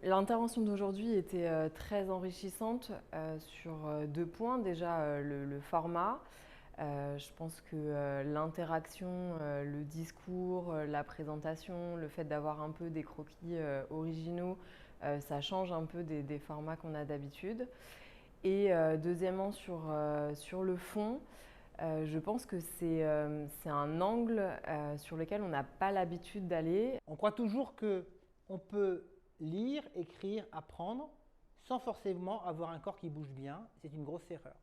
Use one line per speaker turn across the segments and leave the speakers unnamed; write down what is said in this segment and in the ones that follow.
L'intervention d'aujourd'hui était très enrichissante sur deux points. Déjà, le format. Je pense que l'interaction, le discours, la présentation, le fait d'avoir un peu des croquis originaux, ça change un peu des formats qu'on a d'habitude. Et deuxièmement, sur le fond, je pense que c'est un angle sur lequel on n'a pas l'habitude d'aller.
On croit toujours qu'on peut lire, écrire, apprendre sans forcément avoir un corps qui bouge bien. C'est une grosse erreur.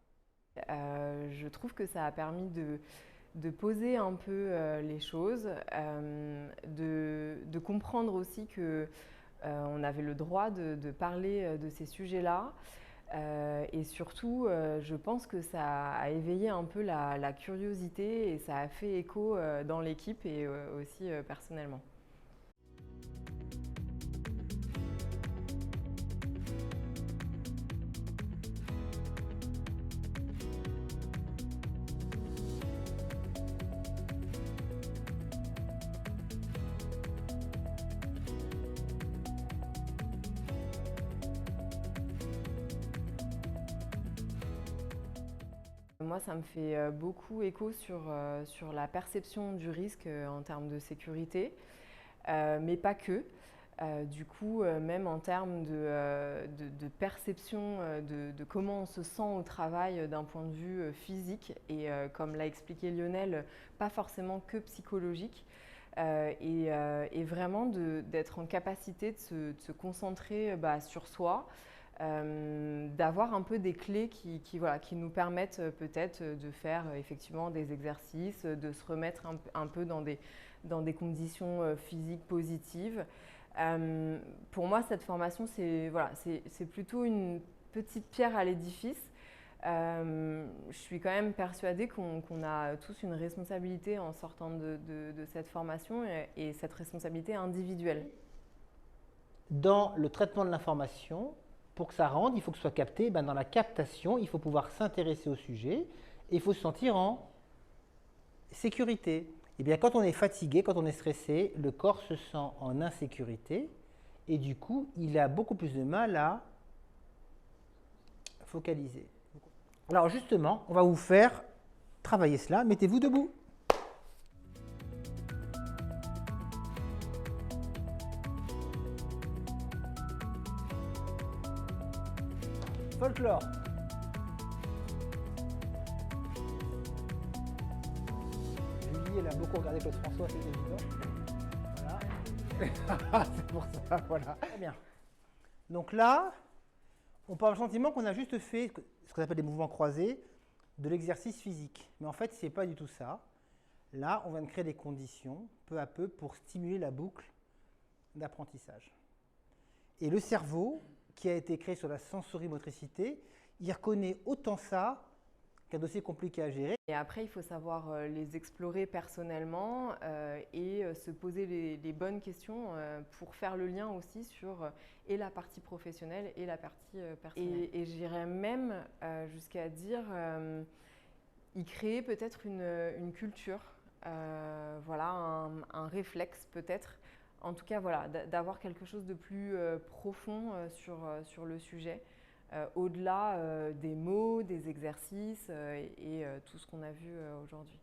Je trouve que ça a permis de poser un peu les choses, de comprendre aussi que on avait le droit de parler de ces sujets-là. Et surtout, je pense que ça a éveillé un peu la curiosité et ça a fait écho dans l'équipe et aussi personnellement. Moi, ça me fait beaucoup écho sur la perception du risque en termes de sécurité, mais pas que. Du coup, même en termes de perception de comment on se sent au travail d'un point de vue physique et comme l'a expliqué Lionel, pas forcément que psychologique. Et vraiment d'être en capacité de se concentrer sur soi, d'avoir un peu des clés voilà, qui nous permettent peut-être de faire effectivement des exercices, de se remettre un peu dans des conditions physiques positives. Pour moi, cette formation, voilà, c'est plutôt une petite pierre à l'édifice. Je suis quand même persuadée qu'on a tous une responsabilité en sortant de cette formation et cette responsabilité individuelle.
Dans le traitement de l'information, pour que ça rende, il faut que ce soit capté. Ben, dans la captation, il faut pouvoir s'intéresser au sujet et il faut se sentir en sécurité. Et bien, quand on est fatigué, quand on est stressé, le corps se sent en insécurité et du coup, il a beaucoup plus de mal à focaliser. Alors justement, on va vous faire travailler cela. Mettez-vous debout. Folklore. Julie, elle a beaucoup regardé Claude François, c'est évident. Voilà. C'est pour ça, voilà. Très bien. Donc là, on peut avoir le sentiment qu'on a juste fait ce qu'on appelle des mouvements croisés, de l'exercice physique. Mais en fait, ce n'est pas du tout ça. Là, on vient de créer des conditions, peu à peu, pour stimuler la boucle d'apprentissage. Et le cerveau, qui a été créé sur la sensorimotricité, il reconnaît autant ça qu'un dossier compliqué à gérer.
Et après, il faut savoir les explorer personnellement et se poser les bonnes questions pour faire le lien aussi sur et la partie professionnelle et la partie personnelle. Et j'irais même jusqu'à dire y créer peut-être une culture, voilà, un réflexe peut-être. En tout cas, voilà, d'avoir quelque chose de plus profond sur le sujet. Au-delà des mots, des exercices et tout ce qu'on a vu aujourd'hui.